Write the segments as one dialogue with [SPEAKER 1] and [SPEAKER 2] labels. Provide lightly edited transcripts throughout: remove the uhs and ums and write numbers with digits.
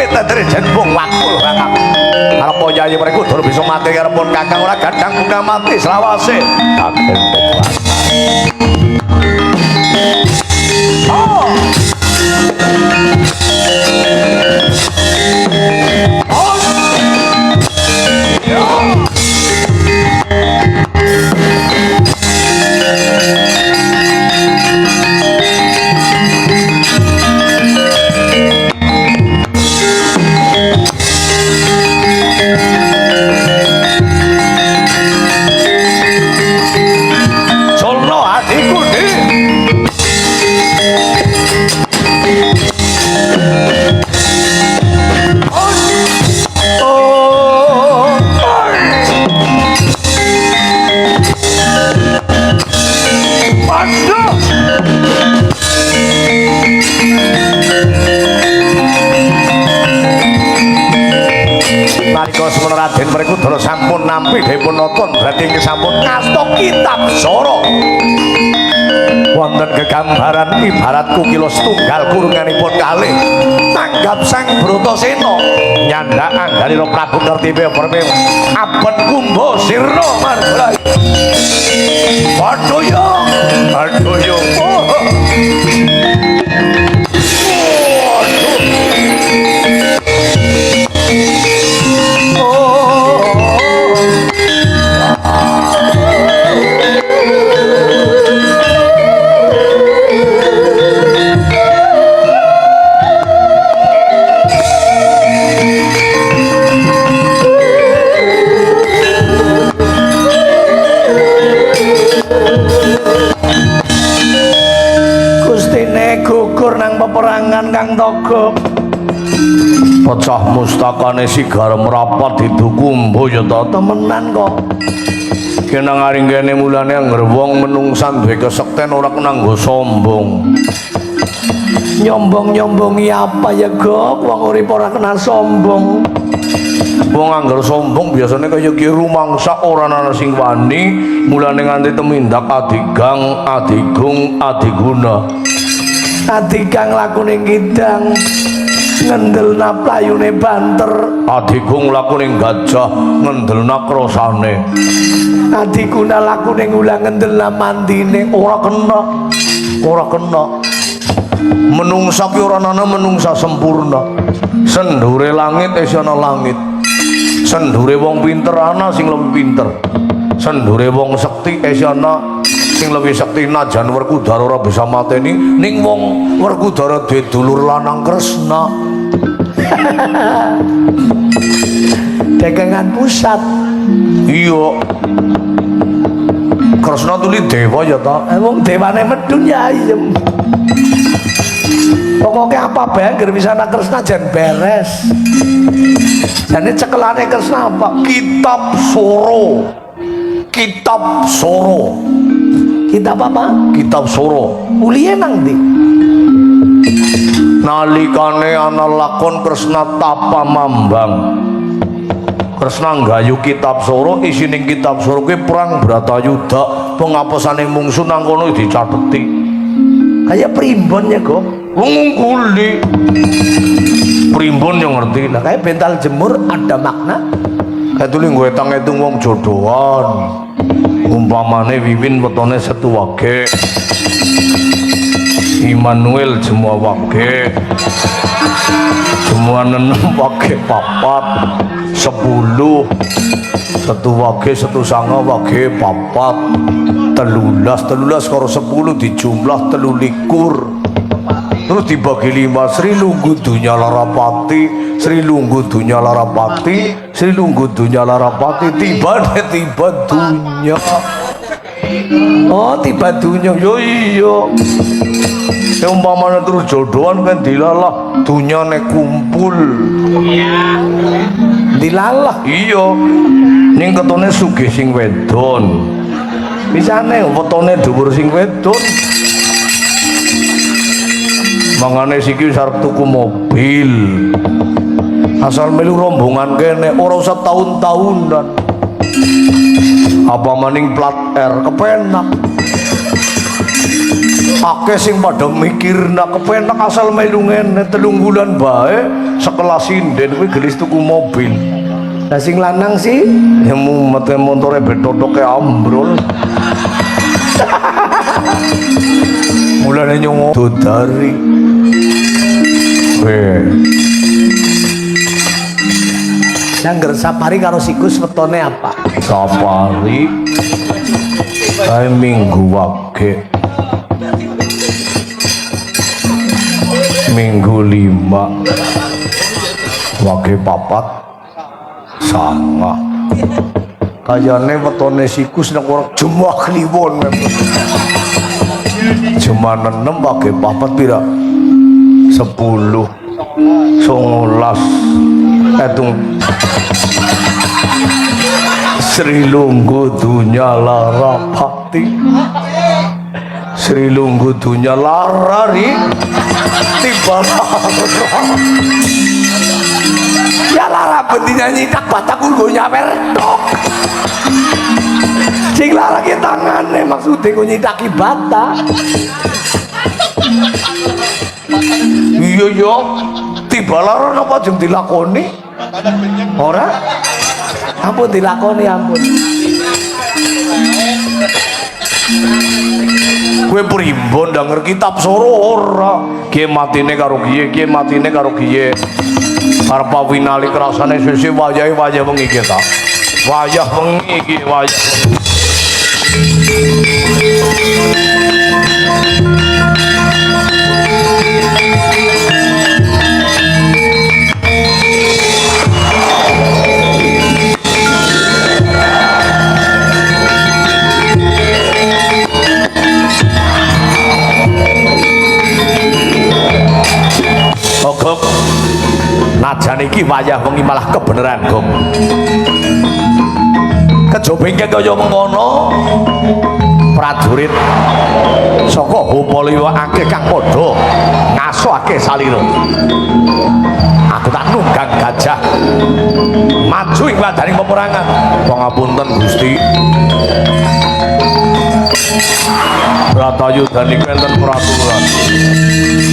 [SPEAKER 1] kita dari jenbung wakul kakang harap pojayi mereka udah bisa mati karepun kakang ora gadang bunga mati selawase kakang oh Raden Werkudara sampun nampi dipun nonton berarti sampun ngasta kitab Sora wonten gegambaran ibarat kukila setunggal kurunganipun kalih tanggap sang Bratasena nyandak anggalira Prabu Kartipe permeng abet kumba sirna margalayu padaya peperangan Kang Togo pecah mustakane sigar merapat didukumbo ya ta temenan kok kena ngaring kene mulane angger wong menungsan duwe kesekten ora kena nggo sombong nyombong-nyombongi apa ya Gop wong urip ora kena sombong wong angger sombong biasane kaya ki rumangsa ora ana sing wani mulane nganti tumindak adigang adigung adiguna adigang lakune ngidang ngendelna playune banter adigung lakune gajah ngendelna krosane adiguna lakune ngulang ngendelna mandine ora kena menungsa ki ora ana menungsa sempurna sendhure langit isih ana langit sendhure wong pinter ana sing luwih pinter sendhure wong sekti isih ana sing lebih sakti najan Werkudara ora bisa mateni ning wong Werkudara duwe dulur lanang Kresna dagangan pusat iya Kresna tuli dewa ya ta wong dewane medun ya ayem pokoknya apa bae anggere bisa nang Kresna jan beres jane cekelane Kresna apa kitab Soro kitab apa? Kitab Soro mulia nang ndi nalikane ana lakon Kresna tapa mambang Kresna nggayu kitab Soro isining kitab Soro kuwi perang Bratayuda pengapesane mungsuh nang kono dicateti kaya primbon ya kok ngungkuli primbon yang ngerti lah kaya bental jemur ada makna kaya tuli ngwetang-etung wong jodohan umpamane Wiwin wetone Setu Wage Immanuel Jemua Wage Jemua Nenem Wage papat 10 Setu Wage Setu Sanga Wage papat 13 karo 10 dijumlah 23 terus dibagi 5 Sri Lunggu Dunya Larapati Sri Lunggu Dunya Larapati Sri Lunggu Dunya Larapati tiba dunya oh tiba dunya yo iya umpamanya terus jodohan kan dilalah dunyane kumpul dilalah iya ning ketone sugih sing wedon bisane wetone dhuwur sing wedon mangane siki arep tuku mobil asal melu rombongan kene ora usah tahun-tahunan apa maning plat R kepenak akeh sing padha mikirna kepenak asal melu ngene 3 bulan bae sekelas sinden kuwi gelis tuku mobil. Lah sing lanang sih ya mumet montore betotoke ambrol. Mulane nyongo dodari. Sangger safari karo sikus wetone apa? Safari kae minggu wage. Minggu 5 wage 4 sanga. Kayane wetone sikus nek ora jumlah kliwon. Cuma 6 wage 4 pira? 10 19 etung Sri Lunggu dunya lara bakti Sri Lunggu dunya lara ri tiba ya lara bentinya nyitak batak gue nyaper tok sing lara ke tangannya maksudnya gue nyitaki batak iya iya tiba lara apa jeng dilakoni ora ampun dilakoni ampun gue primbon denger kitab soro ora kiye matine karo kiye arep winali kerasane sese wajah wengi kita wajah wengi iki wajah Gom najan iki wayah wengi malah kebeneran Gom kejaba engke kaya mengkono prajurit saka Hupaliwa akeh kang padha ngasohake salira aku tak nunggang gajah maju ing wadaning peperangan pangapunten Gusti Bratayuda niku enten peraturan.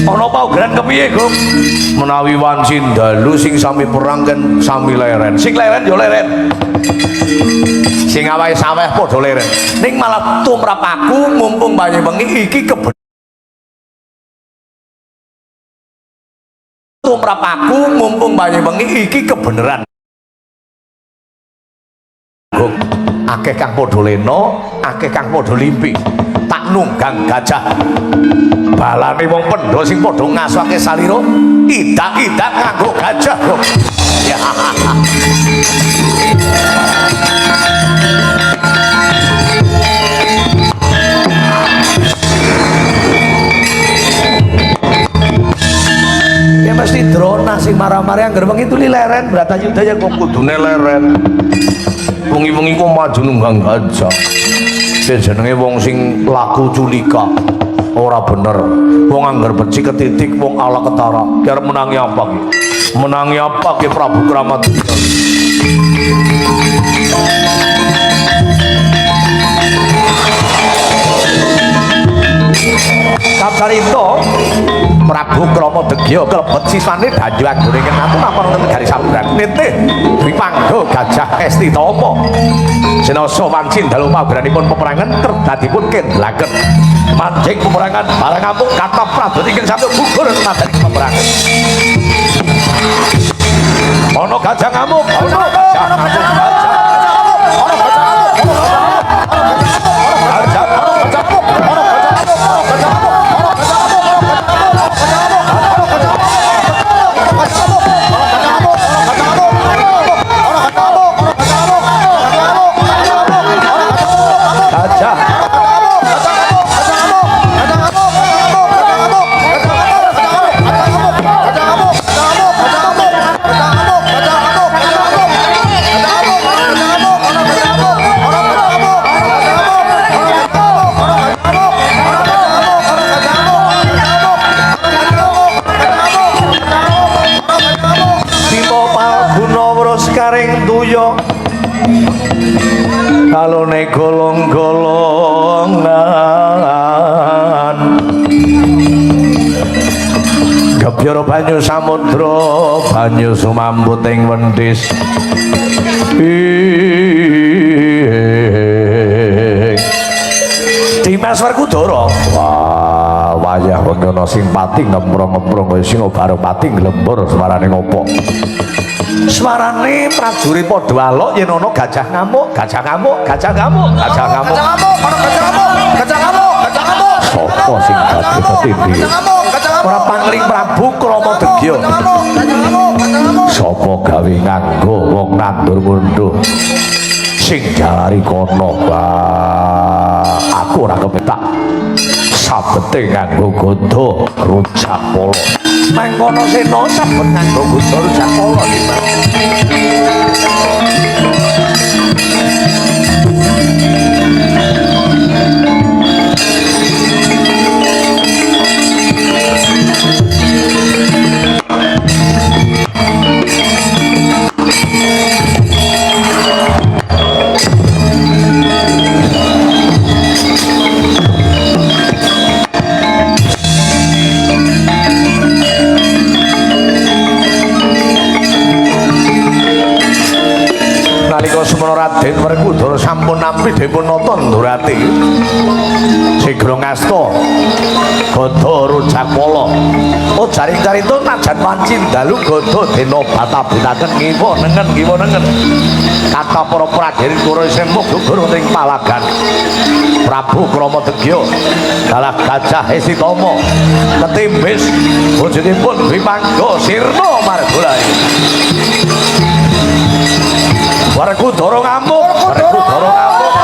[SPEAKER 1] Ana paugeran kepiye, Gum? Menawi wanci dalu sing sami perang kan sami leren. Sing leren yo leren. Sing awake saweh padha leren. Ning malah tumrap aku mumpung banyu wengi iki tumrap aku mumpung banyu wengi iki kebeneran. Gum, akeh kang padha lena, akeh kang padha limpi. Tak nunggang gajah balane wong pendho sing padha ngasuhake salira idak-idak nganggo gajah kok ya ya mesti drona sing marah-marah anggar wengi tuli leren Bratayuda ya kok kudune leren wengi-wengi kok maju nunggang gajah jenenge wong sing laku culika ora bener wong anggar becik ketitik wong ala ketara kira menangi apa ki menangi apa ki Prabu Kramadina sacarita Prabu Kramadegya klebet siswane danyu anggone kenatu lapor nang negari Samudran nitih dipanggo gajah Estitama Sinasa wanci dalu pageranipun peperangan terdadipun kendlaken mancing peperangan barang ampun kata prajurit ingkang sami gugur madaning peperangan ana gajah ngamuk ana gajah ngamuk biara banyu samudra banyu sumambut ing wendhis Dimas Werkudara wah wayah wengi ana sing pati ngemprong-ngemprong kaya singa Barapati glembur suarane ngopo suarane prajurit padha alok yen ana gajah ngamuk gajah ngamuk gajah ngamuk gajah ngamuk gajah ngamuk ana gajah ngamuk gajah ngamuk gajah ngamuk sapa sing dadi petindi ora Pangling Prabu Krama Degya sapa gawe nganggo wong nandur munduh sing jalari kono aku ora kepetak sabete nganggo godo rujak polo mangkono sena sabet nganggo godo rujak polo Semana Raden Werkudara sampun nampi dipun nata ndurati sigra ngasta gada rujak polo oh jaring-jaring najan wancin dalu gada dena batabinaken ngiwa nengen kata para prajurit kura sing gugur ing palagan Prabu Krama Degya dalah gajah Esitama ketimbis bojonipun Bimangga sirna margolai Werkudara ngamuk Werkudara ngamuk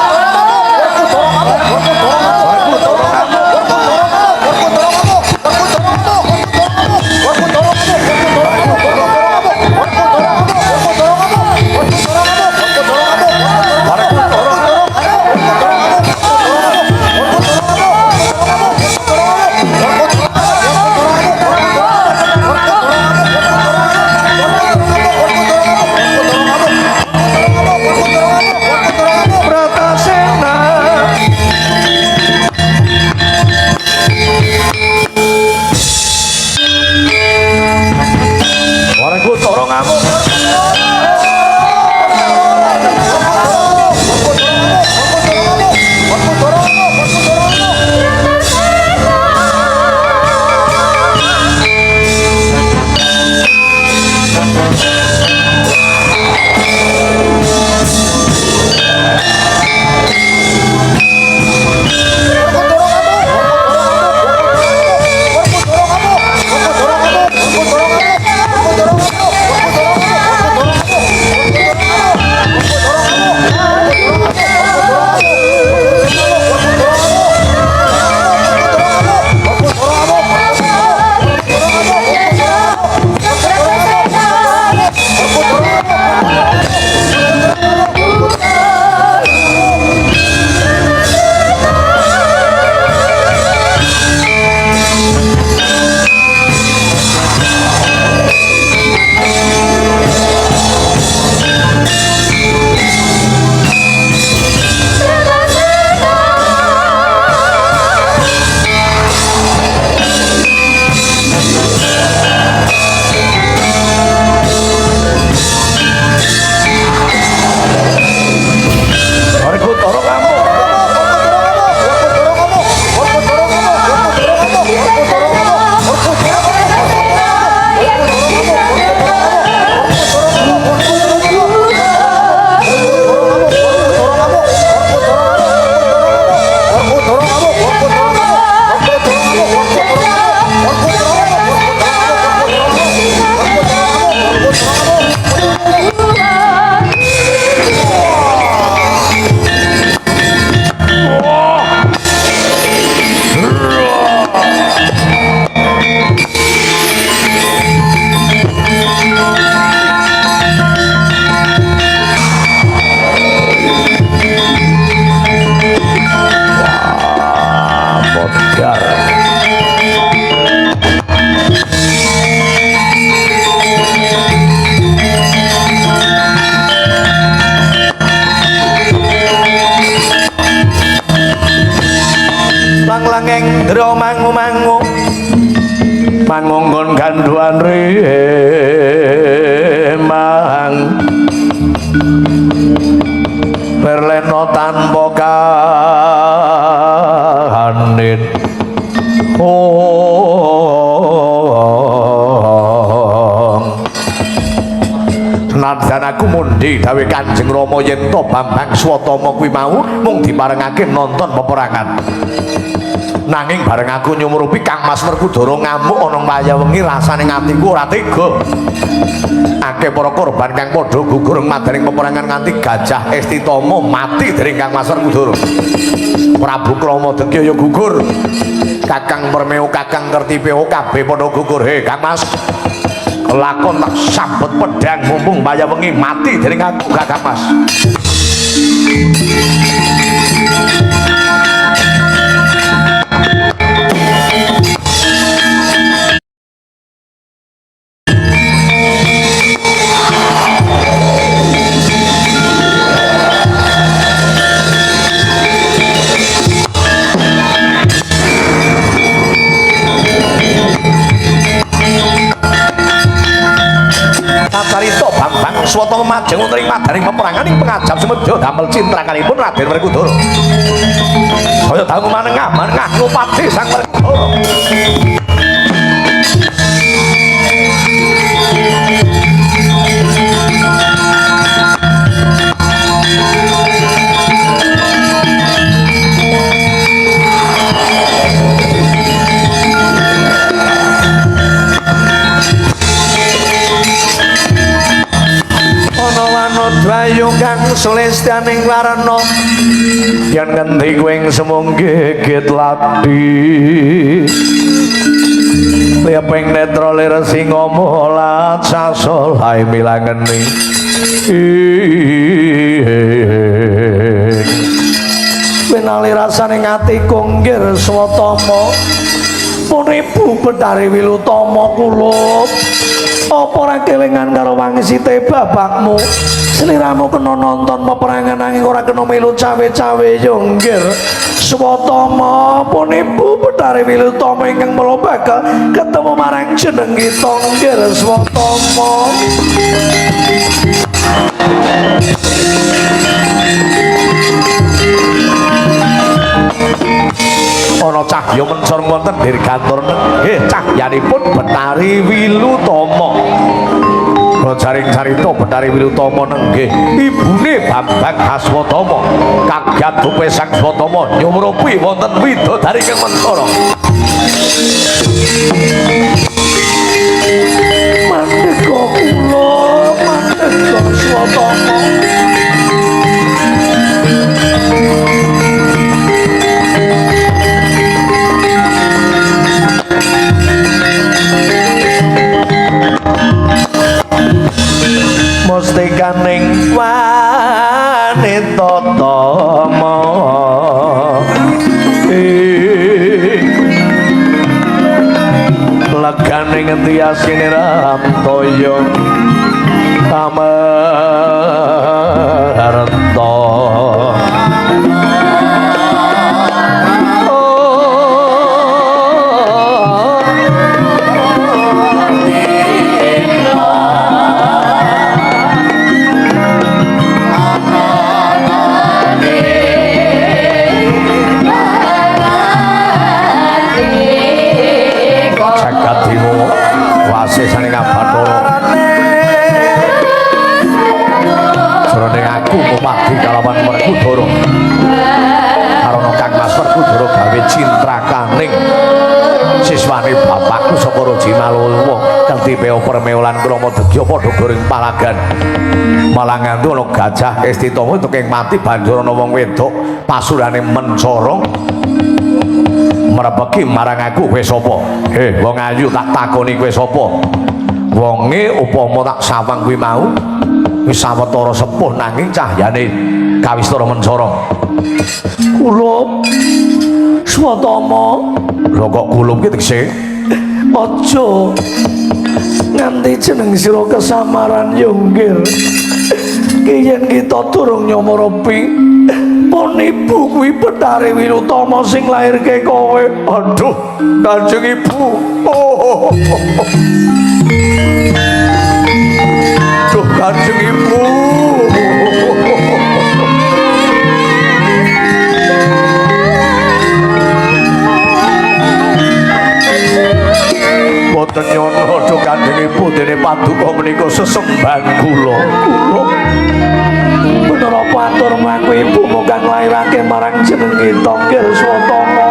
[SPEAKER 1] mangongkon ganduan remang berleno tanpa kahanit Nadyan aku mundi dawe Kanjeng Rama yen to Bambang Swatama kuwi mau mung diparengake nonton peperangan. Nanging bareng aku nyumurupi Kang Mas Werkudara ngamuk ana wayah wengi rasane ngatiku ora tega. Akeh para korban kang padha gugur madaning peperangan nganti Gajah Estitama mati dening Kang Mas Werkudara. Prabu Krama Degya ya gugur. Kakang Permeo, Kakang Kertipeo kabeh padha gugur. He Kang Mas lakon tak sambet pedang mumpung wayah wengi mati dening aku Kakang Mas. Carita Bambang Swatama majeng wonten ing madaning peperangan ing pengajap semedya damel cintrakanipun Raden Werkudara. Saya dangu manengah ngupati Sang Werkudara. Dwayu kang sulistyaning warna yen ngendi kowe semung gegit lati lepeng netra lir singa molat sasolahe milangeni penali rasane ngati konggir Swatama punibu Betari Wilutama kula apa ora kelingan karo wangsite bapakmu sliramu kena nonton peperangan nanging ora kena melu cawe-cawe Yonggir Swatama punibu Betari Wilutama ingkang mula bakal ketemu marang jeneng kita Nggir Swatama. Ana cahya mencor wonten dirgantor nggih cahyanipun Betari Wilutama. Jaring carita Betari Wilutama nenggih ibune Bambang Haswatama kagyat dupe Sang Swatama nyumurupi wonten widodari kang mencara. Mandeka kula mandeka Swatama. Mustikaning wanita tama legane ngendi asine ramtoya amarta sesane Bathara jroning aku mumati kalawan Werkudara karana Kang Mas Werkudara gawe cintrakaning siswane bapakku saka Raja Malaya Kertipeo Permeo lan Krama Degya padha goreng palagan malah nganti ana Gajah Estitama tuking mati banjur ana wong wedok pasurane mencorong mrebeki marang aku kowe sapa? Wong ayu tak takoni kowe sapa? Wonge upama tak sawang kuwi mau wis sawetara sepuh nanging cahyane kawistara mencorong. Kula Swatama. Lho kok kula ki tekse? Aja nganti jeneng sira kesamaran Yonggir. Ki yen kita durung nyumurupi Mun ibu kuwi Betari Wilutama sing lairke kowe. Aduh, Kanjeng Ibu. Duh, Kanjeng Ibu. Boten nyono duh Kanjeng Ibu dene paduka menika sesembahan kula. Menapa atur mlaku ibu muga nglairake marang jeneng kita Kirswatama.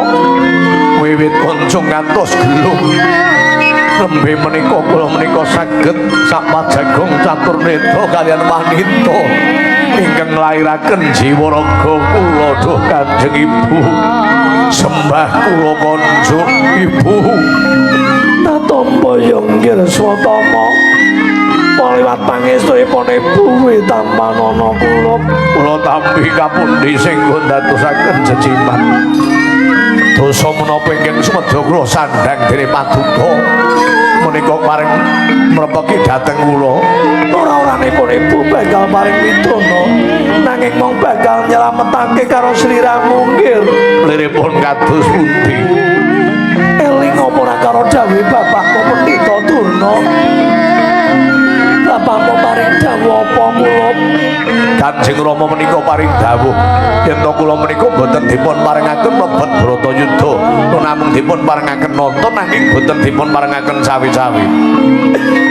[SPEAKER 1] Wiwit kunjung ngantos gelung. Lembe menika kula menika saged sapajagong catur netra kaliyan wanita ingkang nglairaken jiwa raga kula duh Kanjeng Ibu. Sembah kula konjuk Ibu. Natampa yang Kirswatama liwat pangestunipun ibu witampanana kula tampi kapundi sing ndadosaken jejimat dosa menapa ingkang sumedya kula sandhang dene paduka menika paring mrepeki dhateng kula ora-oranipun ibu bakal paring pidana nanging mung bakal nyelametake karo sliramu nggih liripun kados pundi eling apa ora karo dawuh bapakku Pendhita Durna bapakmu paring dawuh apa kula Kanjeng Rama menika paring dawuh yen to kula menika boten dipun paringaken mlebet Bratayuda namung dipun paringaken nonton nanging boten dipun paringaken cawi-cawi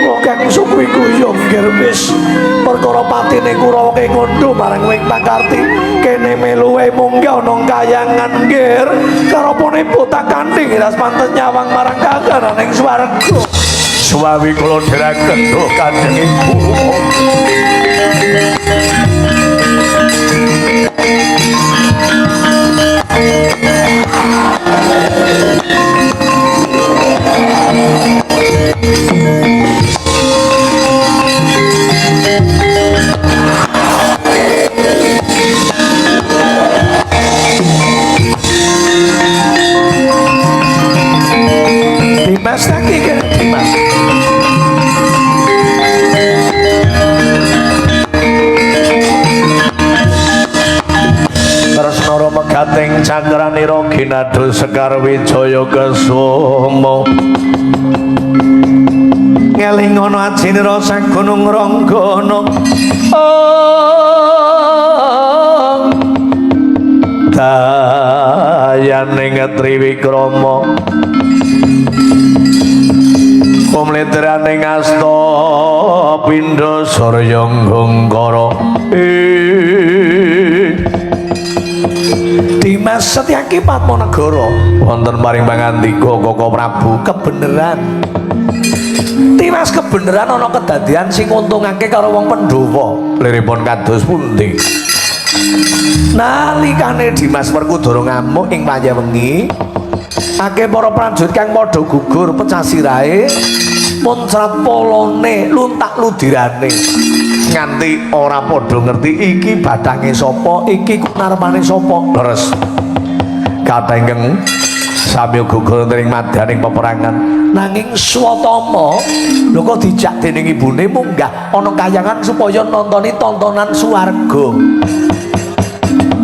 [SPEAKER 1] kok kang suku iku yo nggih wis perkara patine Kurawa Kengkondo marang wing Pakarti kene melu wae munggah ana kayangan nggih karo pune botak kanthing ras pantes nyawang marang kagaraning swarga suwawi kula dheraken duh Kanjeng Ibu. Dimas lagi kan Dimas. Tresnara megating cakranira ginadul Sekar Wijaya Kesuma ngelingono ajinira sang Gunung Ranggana dayaning Triwikrama pamletraning asta pindha Sarya Gangkara Dimas Setyaki Padmanegara wonten paring pangandika Kaka Prabu kebeneran Dimas kebeneran ana kedadian sing nguntungake karo wong Pandhawa liripun kados pundi nalikane Dimas Werkudara ngamuk ing wayah wengi akeh para prajurit kang padha gugur pecah sirahe muncrat polone luntak ludirane nganti ora padha ngerti iki badange sapa iki kunarmane sapa leres katengeng sami gugur ing madaning peperangan nanging Swatama lho kok dijak dening ibune munggah ana kayangan supaya nontoni tontonan swarga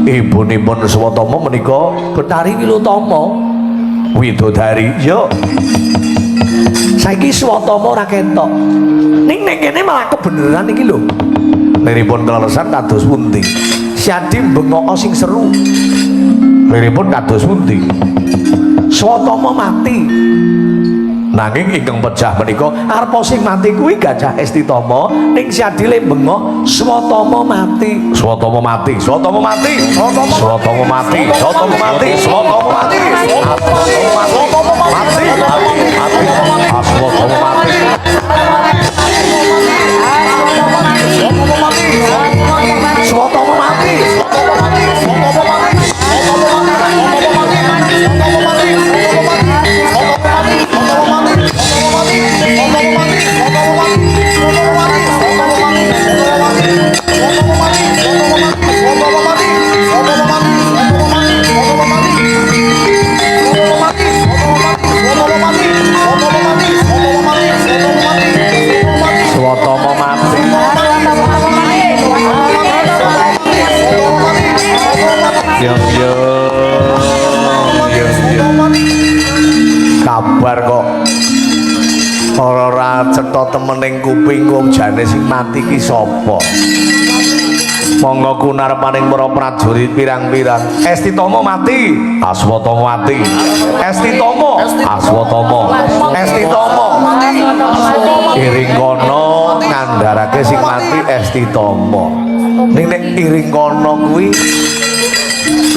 [SPEAKER 1] ibunipun Swatama menika Betari Wilutama widodari yo saiki Swatama ora ketok ning kene malah kebeneran iki lho liripun keleresan kados pundi Syadi bengok sing seru liripun kados pundi Swatama mati nanging ingkang pecah menika arpa sing mati kuwi Gajah Estitama ning Syadi le bengok Swatama mati Swatama mati Swatama mati Swatama mati Swatama mati Swatama mati Swatama mati Swatama mati Swatama mati kabar kok ora cetha temening kupingku jane sing mati ki sapa. Monggo kunarpaning para prajurit pirang-pirang. Estitomo mati, Aswatama mati. Estitomo, Aswatama. Estitomo. Iring kono ngandharake sing mati Estitomo. Ning nek iring kono kuwi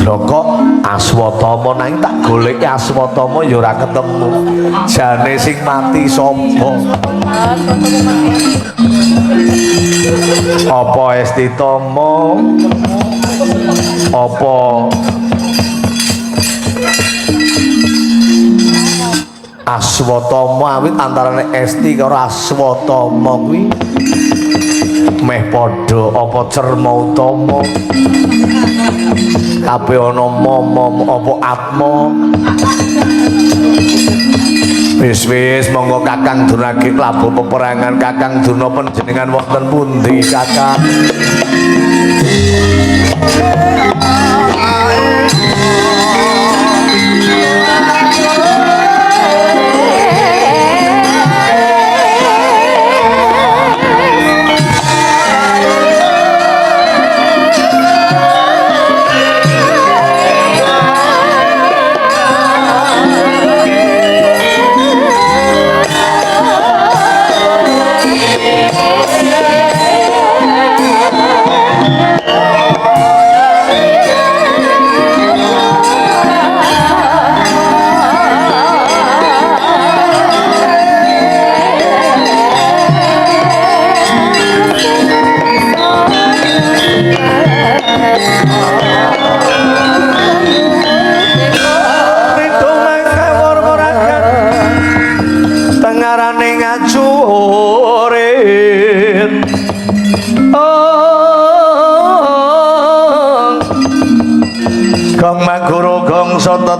[SPEAKER 1] lho kok Aswatama nang tak goleki Aswatama ya ora ketemu. Jane sing mati sapa? Apa Estitomo? Apa Aswatama awit antarane Esti karo Aswatama kuwi meh padha apa Cerma Utama? Kabeh ana momom apa Atma? Wis monggo Kakang dunake labuh peperangan. Kakang Duna panjenengan wonten pundi Kakang?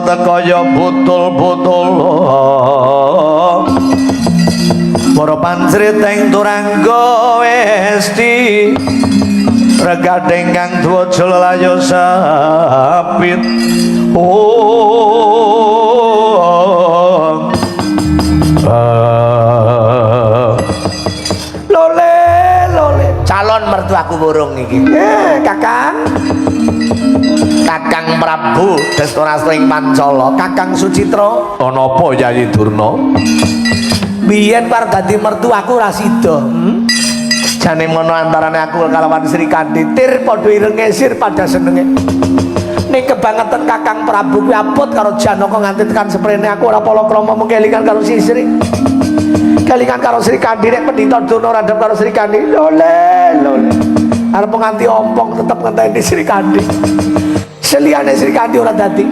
[SPEAKER 1] Kaya butul-butul para pancriteng turangga Esti regading kang dwaja layo sapit lole calon mertuaku burung iki Kakang Kakang Prabu Dastarasring Pancala, Kakang Sucitra. Ana apa Yayi Durna? Biyen par dadi mertuaku ora sida. Jane ngono antarane aku kalawan Sri Kandi tir padha irenge sir pada senenge. Ning kebangetan Kakang Prabu kuwi apot karo Janaka nganti tekan seprene aku ora palakrama mung kelingan karo Sri. Kelingan karo Sri Kandi nek Pendhita Durna randhep karo Sri Kandi. Lole. Arep nganti ompong tetep ngenteni Sri Kandi. Seliyane Sri Kandi ora dadi.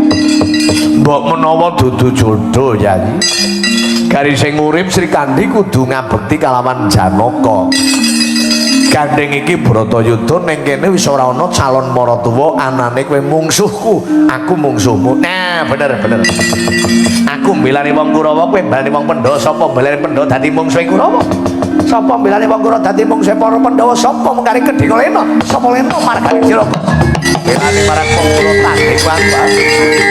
[SPEAKER 1] Mbok menawa dudu jodoh Yayi. Gari sing urip Sri Kandi kudu ngabekti kalawan Janaka. Gandeng iki Bratayuda ning kene wis ora ana calon maratuwa anane kowe mungsuhku, aku mungsuhmu. Nah, bener. Aku mbelani wong Kurawa, kowe mbelani wong Pandhawa, sapa mbelani Pandhawa dadi mungsuhe Kurawa? Sapa mbelani wong Kurawa dadi mungsuhe para Pandhawa? Sapa mengkari Kedhika Lena? Sapa Lena margane Jiraka? Belani marang wong Kurawa tanding kuwi.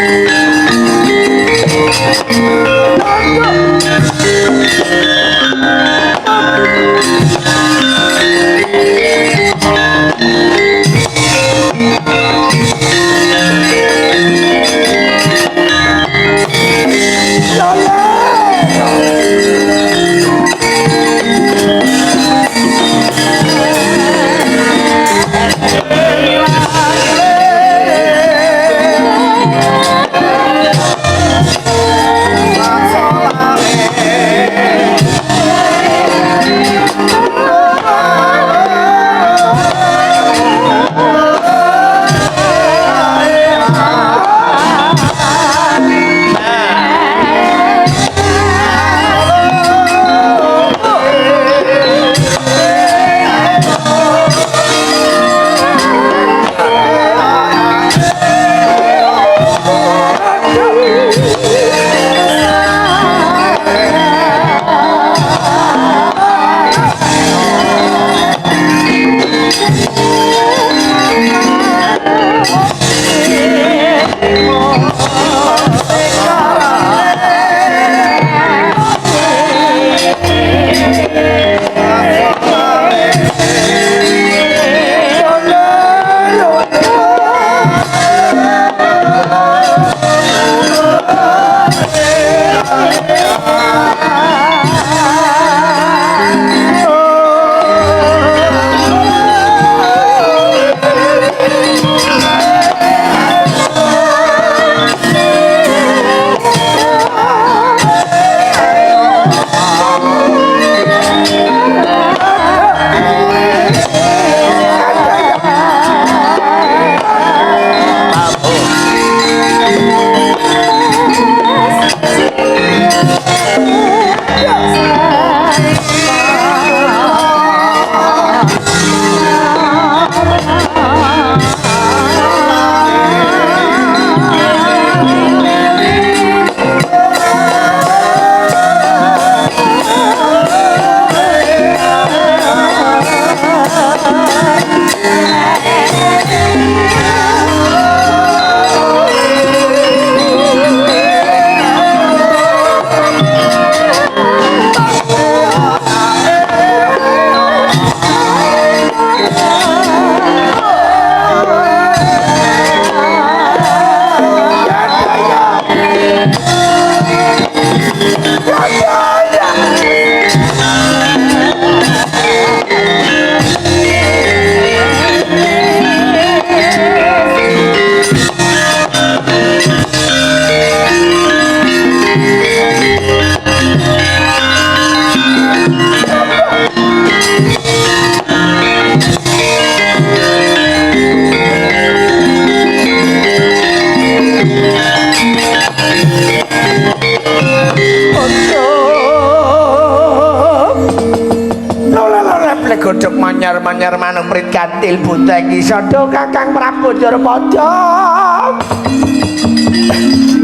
[SPEAKER 1] duduk manyar-manyar manuk prit katil buta iki sadha Kakang Prabu Darapada.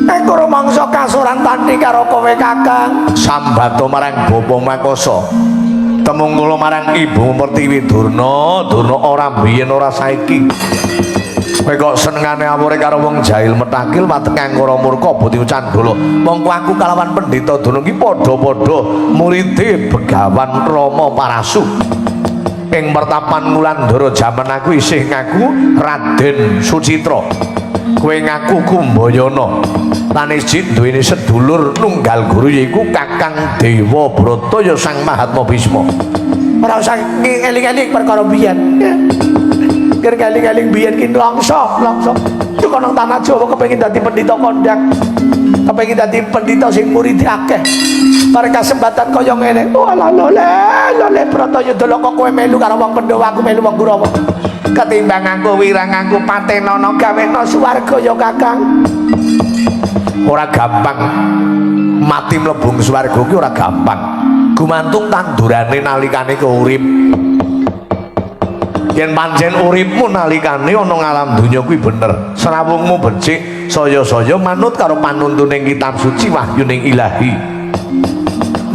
[SPEAKER 1] Aku rumangsa kasuran tandhi karo kowe Kakang. Sambato marang Bapa Makasa. Temung kula marang Ibu Pertiwi Durna, Durna ora biyen ora saiki. Kowe kok senengane amure karo wong jahil metakil watek ngangkara murka Budi Candala. Mongko aku kalawan Pendhita Durna iki padha-padha muride Begawan Rama Parasu. Ing pertapan Wulandara jaman aku isih ngaku Raden Sucitra. Kowe ngaku Kumbayana. Lan iji duweni sedulur nunggal guru yaiku Kakang Dewa Brata ya Sang Mahatma Bisma. Ora usah eling-eling perkara biyen. Ker kali-kali biyen ki longso. Itu kono tanah Jawa kepengin dadi pendhita kondang. Kepengin dadi pendhita sing murid akeh. Bareng kesempatan kaya ngene. Walah lole Bratayuda kok kowe melu karo wong Pandhawa, aku melu wong Kurawa. Ketimbang aku wirang aku patenana gawena swarga ya Kakang. Ora gampang mati mlebung swarga ki ora gampang. Gumantung tandurane nalikane kowe urip. Yen pancen uripmu nalikane ana ngalam donya kuwi bener, srawungmu becik, saya-saya manut karo panuntuning kitab suci wahyuning Ilahi.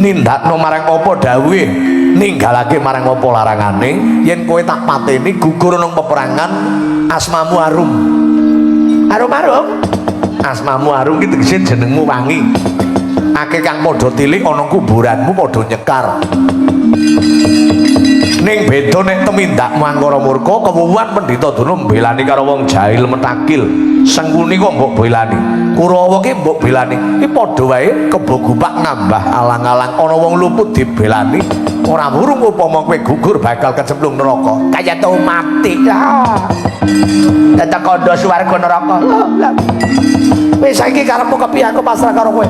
[SPEAKER 1] Nindakno marang apa dawuhe, ninggalake marang apa larangane. Yen kowe tak pateni gugur nang peperangan, asmamu arum. Arum-arum. Asmamu arum ki tegese jenengmu wangi. Akeh kang padha tilik ana kuburanmu padha nyekar. Ning beda nek temindakmu angkara murka kewuhan Pendhita Durna mbelani karo wong jahil metakil. Sengkuni kok mbok belani. Kurawa ki mbok belani. Ki padha wae kebogupak nambah alang-alang ana wong luput dibelani. Ora wurung upama kowe gugur bakal kecemplung neraka. Kaya tau mati lah. Dadak kandha swarga neraka. Wis saiki karepmu kepiye aku pasrah karo kowe.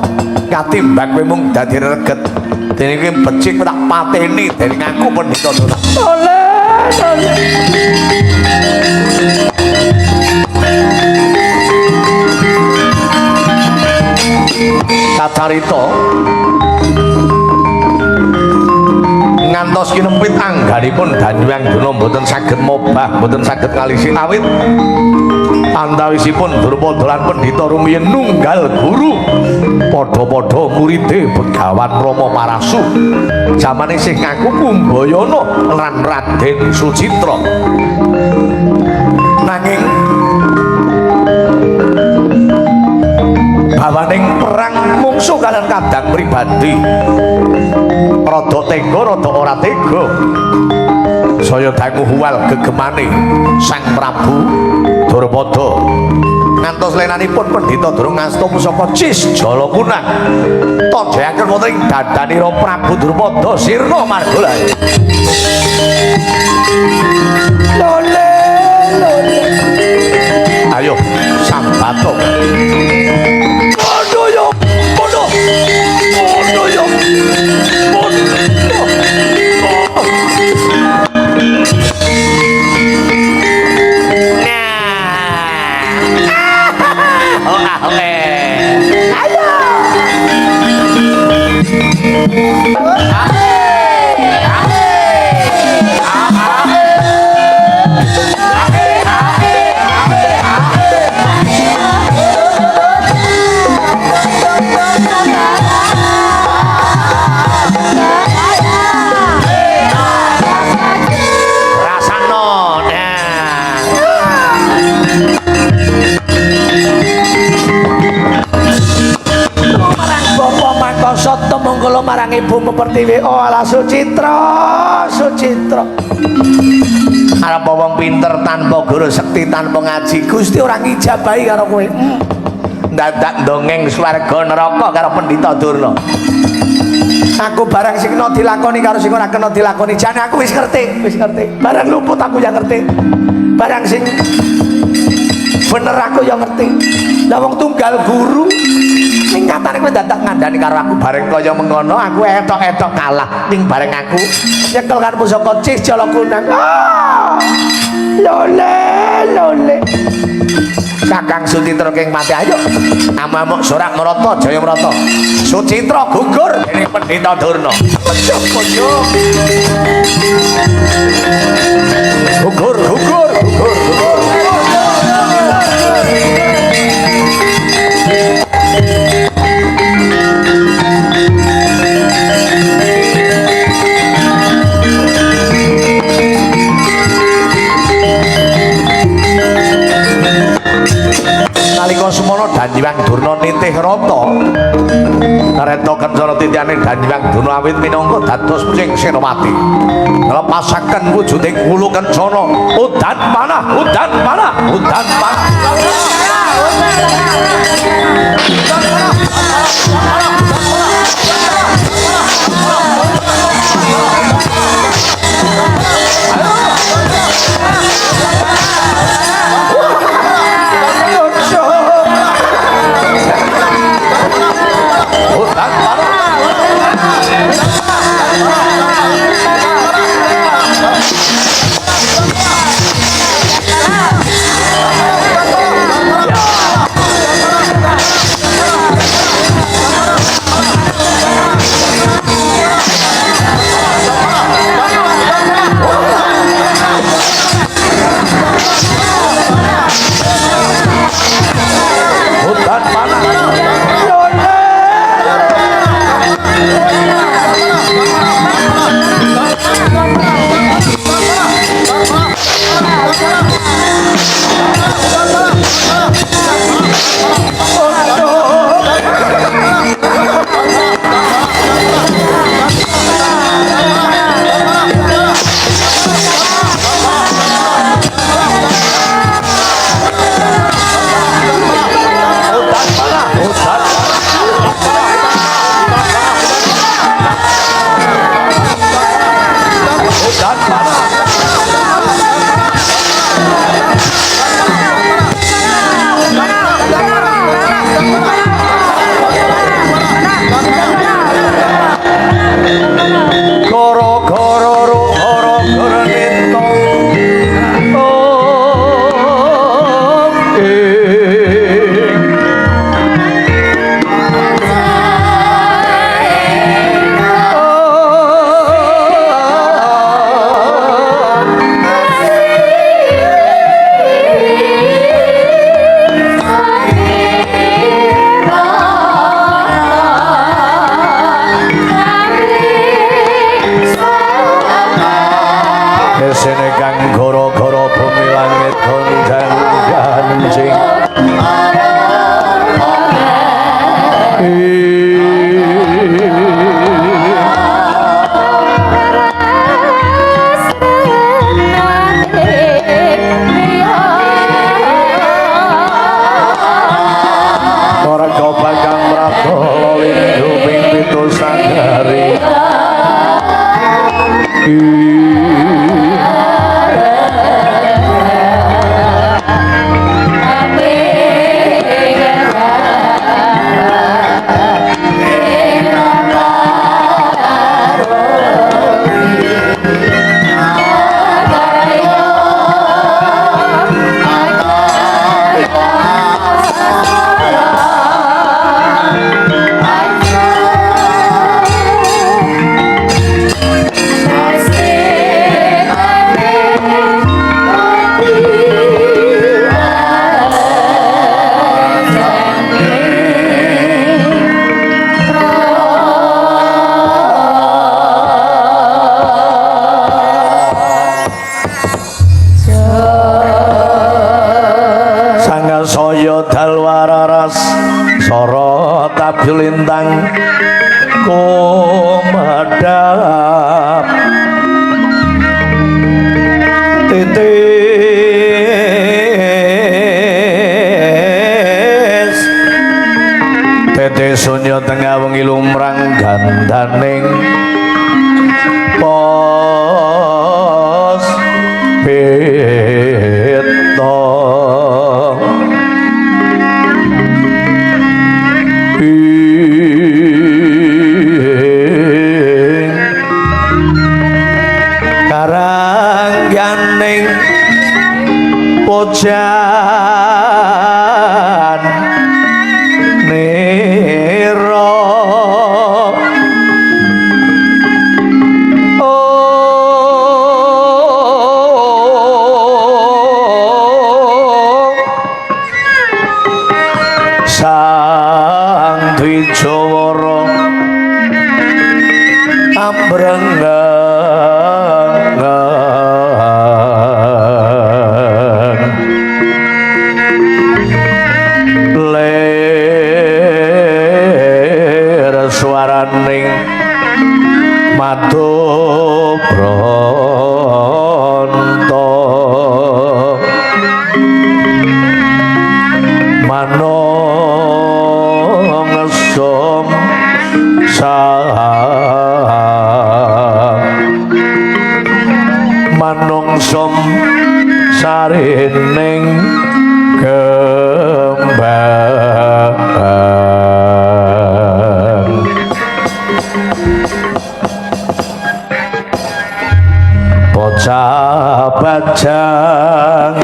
[SPEAKER 1] Katimbang kowe mung dadi reget. Dene iki becik tak pateni dening aku Pendhita Durna. Oleh. Kacarita ngantos kinempit angganipun Danyuang Durna mboten saged mobah, mboten saged ngalisi awit antawisipun Drupada lan Pendhita rumiyin nunggal guru padha-padha muride Begawan Rama Parasu. Jamane isih ngaku Kumbayana lan Raden Sucitra. Nanging bawaning perang mungsuh kalian kadang pribadi rada tega rada ora tega. Saya dangu huwal gegemane Sang Prabu Darapada ngantos lenanipun Pendhita Durna ngasta pusaka Cis Jalakunang tonjokaken wonten ing dadanira Prabu Darapada sirna margola. Lole. Ayo sambato. Podo yo. Monggo marang Ibu Pertiwi. Oh ala Sucitra. Arep wong pinter tanpa guru sekti tanpa ngaji Gusti ora ngijabahi karo kowe. Dadak ndongeng swarga neraka karo Pendhita Durna. Aku barang sing kena dilakoni karo sing ora kena dilakoni jane aku wis ngerti. Barang luput aku ya ngerti. Barang sing bener aku ya ngerti. Lah wong tunggal guru ning katane kowe dadak ngandani karo aku bareng kaya mengono aku etok-etok kalah ning bareng aku nyekel karo pusaka Cis Jalakunang. Lole. Kakang Sucitra keng mati ayo amamuk sorak merata jaya merata Sucitra gugur dening Pendhita Durna gugur nalika semana Danyiwang Durna nitih rata Reta Kencana titihaning Danyiwang Durna awit minangka dados sing Senopati nglepasaken wujuding Wulu Kencana udan panah Lintang kumadap titis sunya tengah wengi lumrang gandaning pos pito karangganing pojang ambrengang ler suaraning madu bronto manong som manungsom sarining kembang bocah bajang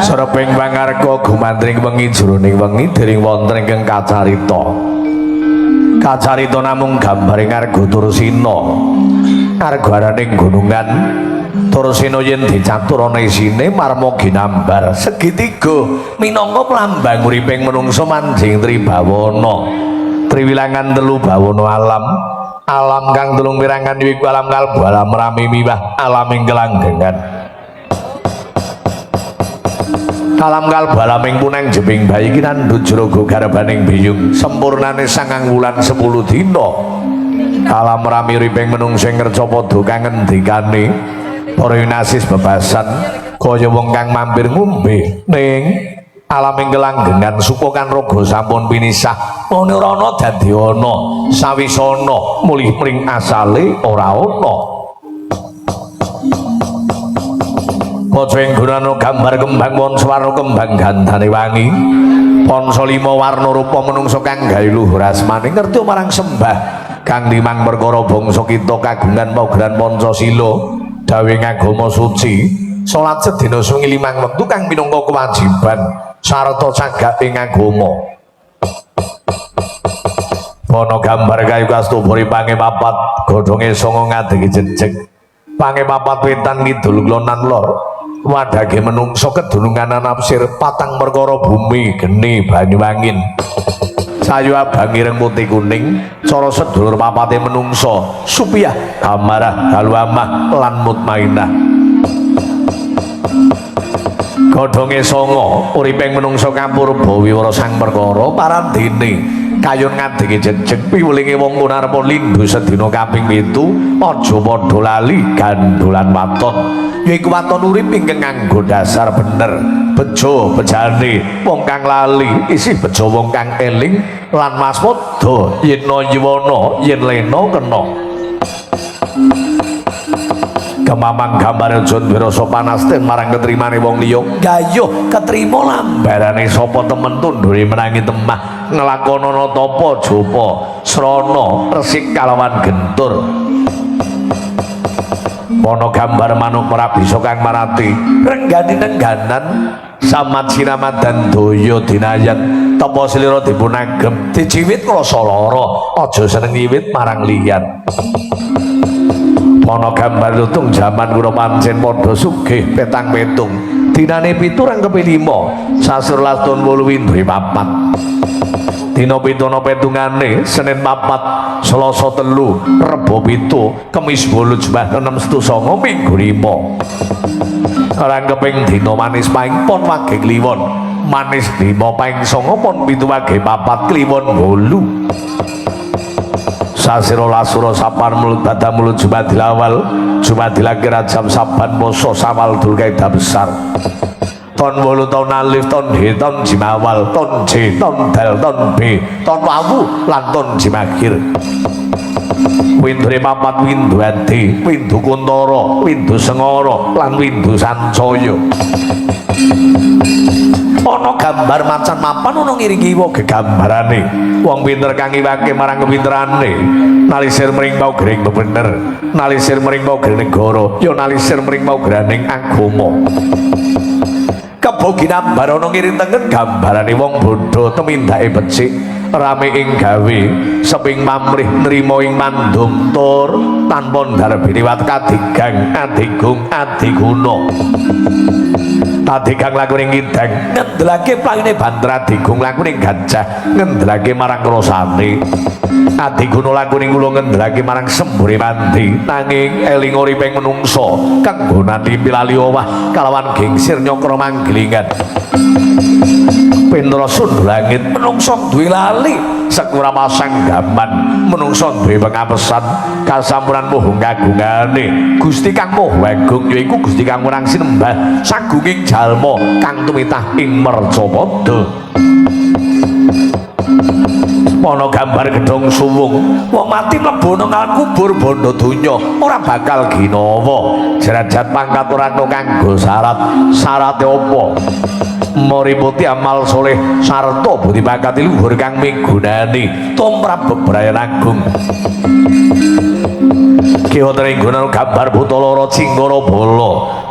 [SPEAKER 1] Sareping pangarga gumandring wengi jroning wengi dering wonten ingkang kacarita. Kacarita namung gambaring arga Tursina. Argaraning gunungan Tursina yen dicatur ana isine marma ginambar segitiga minangka lambang uriping manungsa manjing tribawana. Triwilangan telu bawana alam. Alam kang telung pirangan wiku alam kalbu alam rami miwah alam ing kelanggengan. Alam kalbu alaming puneng jebing bayi kinandut jrogo garabaning biyung sempurnane 9 wulan 10 dina. Alam rami uriping menungsa ngerca padha kang ngendikane para yunasis bebasan kaya wong kang mampir ngombe ning alaming kelanggengan sukukan raga sampun pinisah nirana dadi ana sawisana mulih mring asale ora ana. Poceng gunano gambar kembang pon swarna kembang gandane wangi ponso 5 warna rupa menungsa kang gawe luhur asmane ngerti marang sembah kang limang perkara bangsa kita kagungan paugeran Pancasila dawuh agama suci salat sedina sungi 5 wektu kang minangka kewajiban sarta cagak ing agama. Ana gambar kayu kastubari pangepapat godhonge sanga ngadegi jejeg pangepapat wetan ngidul klonan lor wadage menungso kedunungan nafsir patang perkara bumi geni banyu angin sayu abang ireng putih kuning cara sedulur papate menungso supiah amarah kaluamah lan mutmainah. Godhonge sanga uriping menungso kapurba wiwara sang perkara parandene kayun ngadegi jejeg piwelinge wong kunarep lindhu sedina kaping 7 aja padha lali gandolan waton yaiku waton urip ingkang nganggo dasar bener bejo bejane wong kang lali isih bejo wong kang eling lan waspada yen yuwana yen lena kena. Kemamang gambar Jon wirasa panas ten marang ketrimane wong liya gayuh ketrima lambarane sapa temen tundure menangi temah nglakonana tapa japa srana resik kalawan gentur. Ana gambar manuk ora bisa kang marati renggani nengganan samat sinamat dan daya dinayat tapa slira dipun agem dijiwit rasa lara aja seneng nyiwit marang liyan. Ana gambar lutung jaman kula pancen padha sugih petang petung dinane 7 rang kepi 5 sasurlas taun 8 windri 4 dina 7 petungane Senin 4 Selasa 3 Rebo 7 Kemis 8 Jumat 6 Setu 9 Minggu 5 rang keping dina manis paing pon wage kliwon manis 5 paing 9 pon 7 wage 4 kliwon 8 Sasiro lasuro sapan mulut badan mulut Jumadil awal Jumadil akhir jam saban poso sawal dulkaidah besar ton 8 ton alif ton he ton jim awal ton j ton dal ton b ton wawu lan ton jim akhir windure 4 windu adi windu kuntara windu sengara lan windu sancaya ana gambar macan mapan ana ngiringi wa gegambarane wong pinter kang iwake marang kepinterane nalisir mring paugering bener nalisir mring paugering negara ya nalisir mring paugeраning agama keboginan barono ngiring tengen gambarane wong bodho temindake becik rame ing gawe seping pamrih nrimo ing mandum tur tanpa ndarep liwat kadigang adigung adiguna adigang lakuning ngidang ngendelake playune banter adigung lakuning gajah ngendelake marang krasane adiguna lakuning kula ngendelake marang sembure mandi nanging eling uriping menungsa kang gonati pilali owah kalawan gengsir nyokro manggelingan Pendra sundul langit menungsa duwe lali sekura pasang gaman menungsa duwe pangapesan kasampuran moh kagungane Gusti kang moh wagung yaiku Gusti kang murang sinembah sagunging jalma kang tumitah ing mercapada ana gambar gedhong suwung wong mati mlebu nang kubur bondo donya ora bakal ginawa derajat pangkat ora kanggo syarat apa Mori putih amal soleh sarta budi pangkat luhur kang migunani tumrap bebrayan agung kiwatering gunan gambar buta lara cinggara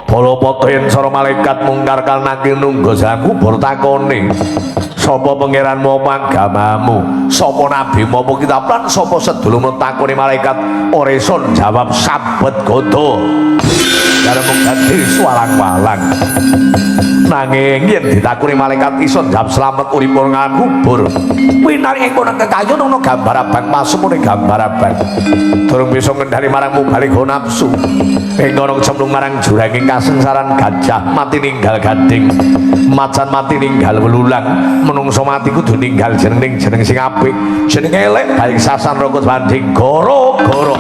[SPEAKER 1] bala poto yen sara malaikat mungkar kal nanging nunggu sang kubur takone sapa pangeranmu agamamu sapa nabimu apa kitab lan sapa sedulurmu takone malaikat ora iso jawab sabet godo karo mung swalang-walang nanging yen ditakoni malaikat iso jawab slamet uripun ngakubur winari ing kono kekayon ana gambar abang pasupune gambar abang durung bisa ngendhali marang mubalik nafsu ing kono cemplung marang juranging kasengsaran gajah mati ninggal gading macan mati ninggal welulang menungso mati kudu ninggal jeneng sing apik jeneng elek baik sasan rokot banding goro-goro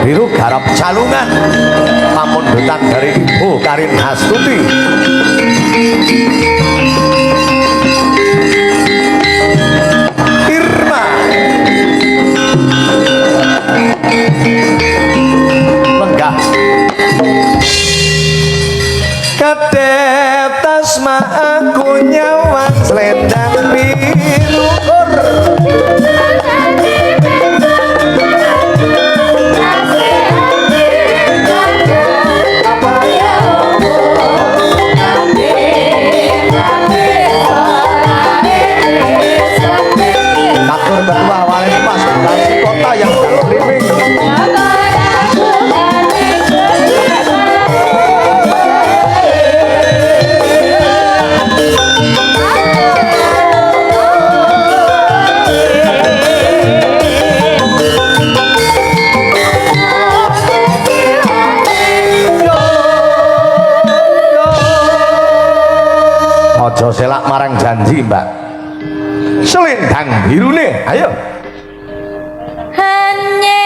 [SPEAKER 1] Biru garap calungan pamundutan dari Ibu Karin Astuti. Irma lenggah kadetas ma aku nyawang selendang biru ketua wali pas dari kota yang streaming ojo selak marang janji mbak selendang biru nih ayo
[SPEAKER 2] hanya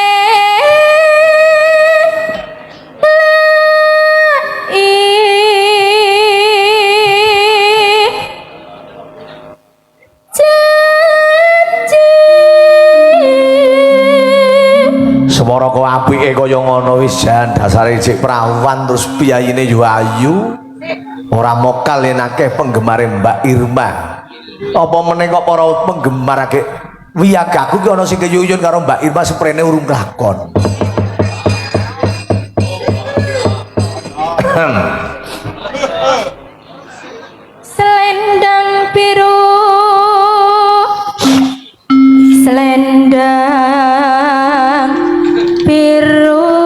[SPEAKER 2] janji
[SPEAKER 1] semara kok apike kaya ngono wis jan dasare cek perawan terus piyayine yo ayu ora mokal yen akeh penggemare Mbak Irma. Apa meneh kok para penggemar akeh wiyagaku ki ana sing keyuyun karo Mbak Irma sprene urung kelakon.
[SPEAKER 2] selendang biru selendang biru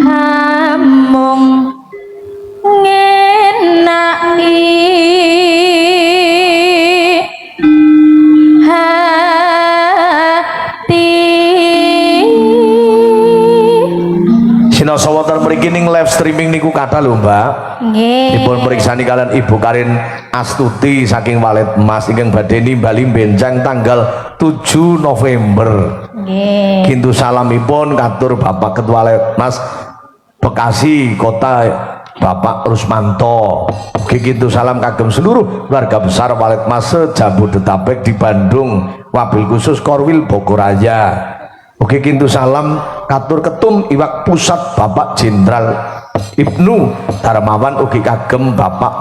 [SPEAKER 2] hamung ngenaki
[SPEAKER 1] Sinoso wonten mriki ning live streaming niku kathah lho Mbak.
[SPEAKER 2] nggih
[SPEAKER 1] Dipun periksani kalian Ibu Karin Astuti saking Walet Mas ingkang badhe nimbali benjang tanggal 7 November.
[SPEAKER 2] nggih
[SPEAKER 1] Kintu salamipun katur Bapak Ketua Walet Mas Bekasi Kota Bapak Rusmanto. Ugi kintu salam kagem seluruh warga besar Walet Mas Jabodetabek di Bandung, wabil khusus Korwil Bogoraya. Ugi kintu salam katur ketum Iwak Pusat Bapak Jenderal Ibnu Darmawan ugi kagem Bapak